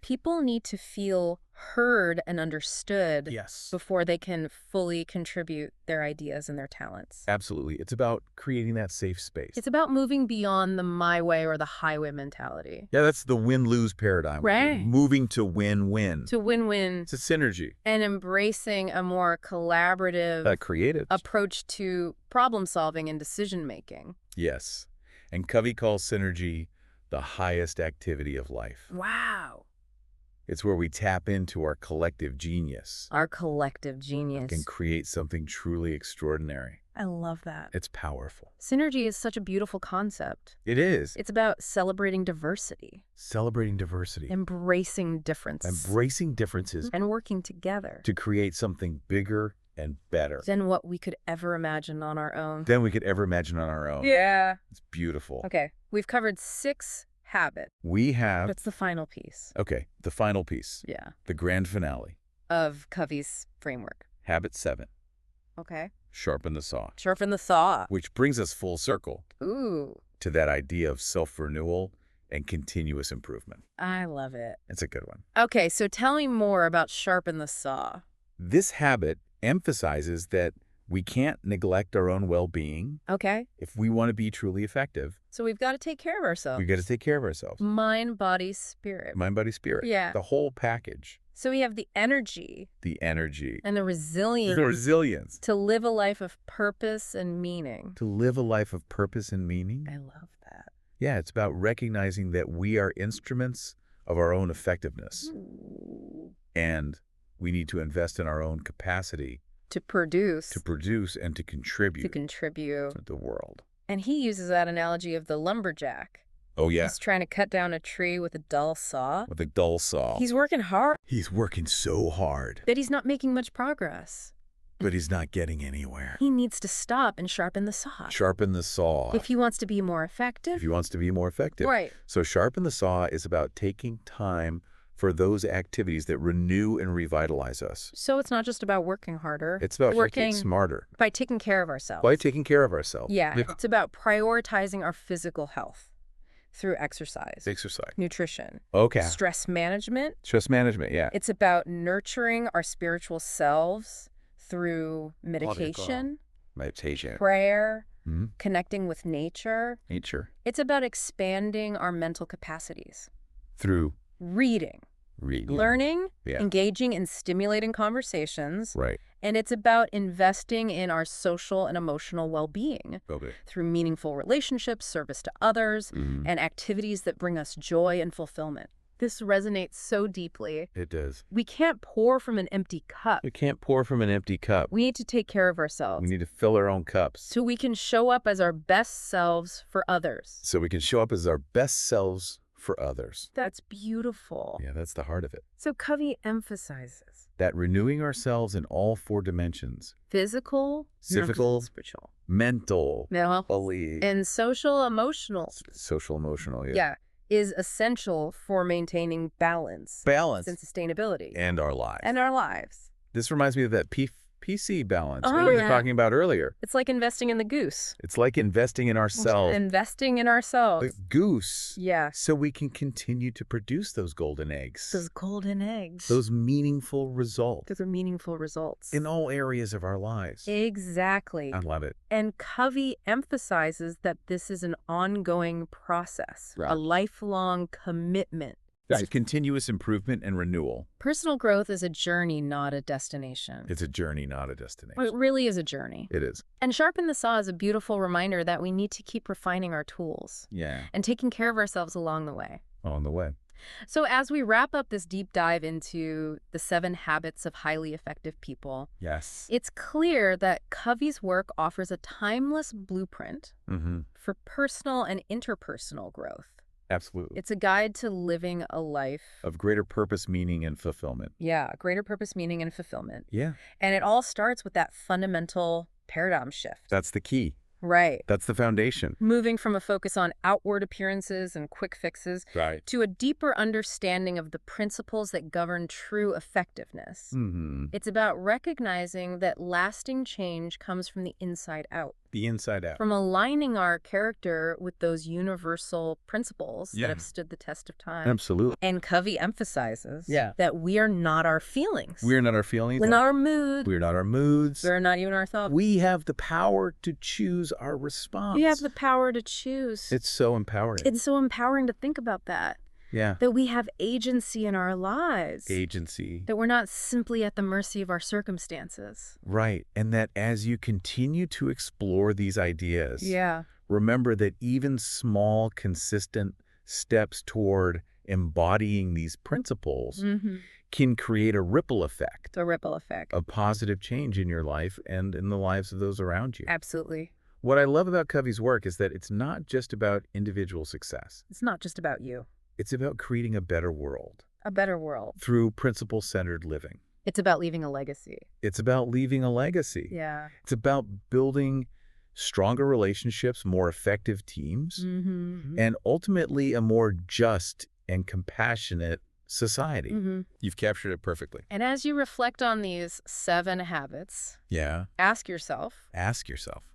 [SPEAKER 1] People need to feel heard and understood before they can fully contribute their ideas and their talents.
[SPEAKER 2] Absolutely. It's about creating that safe space.
[SPEAKER 1] It's about moving beyond the my way or the highway mentality.
[SPEAKER 2] Yeah, that's the win-lose paradigm.
[SPEAKER 1] Right.
[SPEAKER 2] Moving to win-win.
[SPEAKER 1] To win-win.
[SPEAKER 2] It's a synergy.
[SPEAKER 1] And embracing a more collaborative,
[SPEAKER 2] creative
[SPEAKER 1] approach to problem-solving and decision-making.
[SPEAKER 2] Yes. And Covey calls synergy the highest activity of life.
[SPEAKER 1] Wow.
[SPEAKER 2] It's where we tap into our collective genius.
[SPEAKER 1] Our collective genius.
[SPEAKER 2] And create something truly extraordinary.
[SPEAKER 1] I love that.
[SPEAKER 2] It's powerful.
[SPEAKER 1] Synergy is such a beautiful concept.
[SPEAKER 2] It is.
[SPEAKER 1] It's about celebrating diversity. Embracing differences. And working together.
[SPEAKER 2] To create something bigger and better
[SPEAKER 1] than what we could ever imagine on our own.
[SPEAKER 2] Yeah. It's beautiful.
[SPEAKER 1] Okay. We've covered 6 habits.
[SPEAKER 2] That's
[SPEAKER 1] the final piece.
[SPEAKER 2] Okay. The final piece.
[SPEAKER 1] Yeah.
[SPEAKER 2] The grand finale.
[SPEAKER 1] Of Covey's framework.
[SPEAKER 2] Habit 7.
[SPEAKER 1] Okay.
[SPEAKER 2] Sharpen the saw.
[SPEAKER 1] Sharpen the saw.
[SPEAKER 2] Which brings us full circle.
[SPEAKER 1] Ooh.
[SPEAKER 2] To that idea of self-renewal and continuous improvement.
[SPEAKER 1] I love it.
[SPEAKER 2] It's a good one.
[SPEAKER 1] Okay. So tell me more about sharpen the saw.
[SPEAKER 2] This habit emphasizes that we can't neglect our own well-being.
[SPEAKER 1] Okay.
[SPEAKER 2] If we want to be truly effective.
[SPEAKER 1] So we've got to take care of ourselves. Mind, body, spirit. Yeah.
[SPEAKER 2] The whole package.
[SPEAKER 1] So we have the energy. And the resilience. To live a life of purpose and meaning.
[SPEAKER 2] I
[SPEAKER 1] love that.
[SPEAKER 2] Yeah, it's about recognizing that we are instruments of our own effectiveness.
[SPEAKER 1] Ooh.
[SPEAKER 2] And we need to invest in our own capacity
[SPEAKER 1] to produce
[SPEAKER 2] and to contribute
[SPEAKER 1] to
[SPEAKER 2] the world.
[SPEAKER 1] And he uses that analogy of the lumberjack.
[SPEAKER 2] Oh, yeah.
[SPEAKER 1] He's trying to cut down a tree with a dull saw.
[SPEAKER 2] He's
[SPEAKER 1] working hard.
[SPEAKER 2] He's working so hard.
[SPEAKER 1] But he's not making much progress.
[SPEAKER 2] But he's not getting anywhere.
[SPEAKER 1] He needs to stop and sharpen the saw. If he wants to be more effective. Right.
[SPEAKER 2] So sharpen the saw is about taking time for those activities that renew and revitalize us.
[SPEAKER 1] So it's not just about working harder.
[SPEAKER 2] It's about working smarter.
[SPEAKER 1] By taking care of ourselves. Yeah. It's about prioritizing our physical health through exercise. Nutrition.
[SPEAKER 2] Okay.
[SPEAKER 1] Stress management.
[SPEAKER 2] Yeah.
[SPEAKER 1] It's about nurturing our spiritual selves through meditation. Prayer. Connecting with nature. It's about expanding our mental capacities.
[SPEAKER 2] Through
[SPEAKER 1] reading, learning, engaging in stimulating conversations.
[SPEAKER 2] Right.
[SPEAKER 1] And it's about investing in our social and emotional well-being through meaningful relationships, service to others, and activities that bring us joy and fulfillment. This resonates so deeply.
[SPEAKER 2] It does.
[SPEAKER 1] We can't pour from an empty cup. We need to take care of ourselves.
[SPEAKER 2] We need to fill our own cups.
[SPEAKER 1] So we can show up as our best selves for others. That's beautiful.
[SPEAKER 2] Yeah, that's the heart of it.
[SPEAKER 1] So Covey emphasizes
[SPEAKER 2] that renewing ourselves in all 4 dimensions.
[SPEAKER 1] Physical,
[SPEAKER 2] spiritual, mental,
[SPEAKER 1] and social emotional.
[SPEAKER 2] Yeah.
[SPEAKER 1] Is essential for maintaining balance and sustainability.
[SPEAKER 2] And our lives.
[SPEAKER 1] This
[SPEAKER 2] reminds me of that PC balance that you were talking about earlier.
[SPEAKER 1] It's like investing in the goose.
[SPEAKER 2] It's like investing in ourselves.
[SPEAKER 1] Investing in ourselves.
[SPEAKER 2] The goose.
[SPEAKER 1] Yeah.
[SPEAKER 2] So we can continue to produce those golden eggs.
[SPEAKER 1] Those golden eggs.
[SPEAKER 2] Those meaningful results.
[SPEAKER 1] Those are meaningful results.
[SPEAKER 2] In all areas of our lives.
[SPEAKER 1] Exactly.
[SPEAKER 2] I love it.
[SPEAKER 1] And Covey emphasizes that this is an ongoing process, a lifelong commitment.
[SPEAKER 2] It's a continuous improvement and renewal.
[SPEAKER 1] Personal growth is a journey, not a destination.
[SPEAKER 2] It's a journey, not a destination.
[SPEAKER 1] It really is a journey.
[SPEAKER 2] It is.
[SPEAKER 1] And Sharpen the Saw is a beautiful reminder that we need to keep refining our tools.
[SPEAKER 2] Yeah.
[SPEAKER 1] And taking care of ourselves along the way.
[SPEAKER 2] On the way.
[SPEAKER 1] So as we wrap up this deep dive into the 7 habits of highly effective people,
[SPEAKER 2] yes,
[SPEAKER 1] it's clear that Covey's work offers a timeless blueprint for personal and interpersonal growth.
[SPEAKER 2] Absolutely.
[SPEAKER 1] It's a guide to living a life
[SPEAKER 2] of greater purpose, meaning, and fulfillment.
[SPEAKER 1] Yeah, greater purpose, meaning, and fulfillment.
[SPEAKER 2] Yeah.
[SPEAKER 1] And it all starts with that fundamental paradigm shift.
[SPEAKER 2] That's the key.
[SPEAKER 1] Right.
[SPEAKER 2] That's the foundation.
[SPEAKER 1] Moving from a focus on outward appearances and quick fixes to a deeper understanding of the principles that govern true effectiveness. It's about recognizing that lasting change comes from the inside out.
[SPEAKER 2] The inside out.
[SPEAKER 1] From aligning our character with those universal principles that have stood the test of time.
[SPEAKER 2] Absolutely.
[SPEAKER 1] And Covey emphasizes that we are not our feelings.
[SPEAKER 2] We are not our feelings.
[SPEAKER 1] We're not our moods.
[SPEAKER 2] We're not our moods.
[SPEAKER 1] We're not even our thoughts.
[SPEAKER 2] We have the power to choose our response.
[SPEAKER 1] We have the power to choose.
[SPEAKER 2] It's so empowering.
[SPEAKER 1] It's so empowering to think about that.
[SPEAKER 2] Yeah.
[SPEAKER 1] That we have agency in our lives.
[SPEAKER 2] Agency.
[SPEAKER 1] That we're not simply at the mercy of our circumstances.
[SPEAKER 2] Right. And that as you continue to explore these ideas, remember that even small, consistent steps toward embodying these principles can create a ripple effect.
[SPEAKER 1] A ripple effect.
[SPEAKER 2] Of positive change in your life and in the lives of those around you.
[SPEAKER 1] Absolutely.
[SPEAKER 2] What I love about Covey's work is that it's not just about individual success.
[SPEAKER 1] It's not just about you.
[SPEAKER 2] It's about creating a better world.
[SPEAKER 1] A better world.
[SPEAKER 2] Through principle-centered living.
[SPEAKER 1] It's about leaving a legacy.
[SPEAKER 2] It's about leaving a legacy.
[SPEAKER 1] Yeah.
[SPEAKER 2] It's about building stronger relationships, more effective teams, and ultimately a more just and compassionate society. You've captured it perfectly.
[SPEAKER 1] And as you reflect on these 7 habits, ask yourself,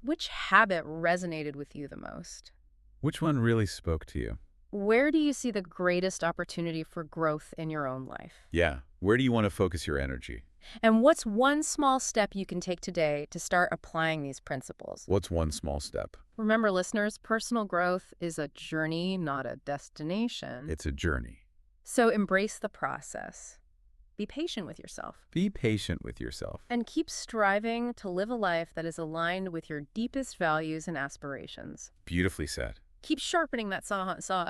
[SPEAKER 1] which habit resonated with you the most?
[SPEAKER 2] Which one really spoke to you?
[SPEAKER 1] Where do you see the greatest opportunity for growth in your own life?
[SPEAKER 2] Yeah. Where do you want to focus your energy?
[SPEAKER 1] And what's one small step you can take today to start applying these principles?
[SPEAKER 2] What's one small step?
[SPEAKER 1] Remember, listeners, personal growth is a journey, not a destination.
[SPEAKER 2] It's a journey.
[SPEAKER 1] So embrace the process. Be patient with yourself.
[SPEAKER 2] Be patient with yourself.
[SPEAKER 1] And keep striving to live a life that is aligned with your deepest values and aspirations.
[SPEAKER 2] Beautifully said.
[SPEAKER 1] Keep sharpening that saw.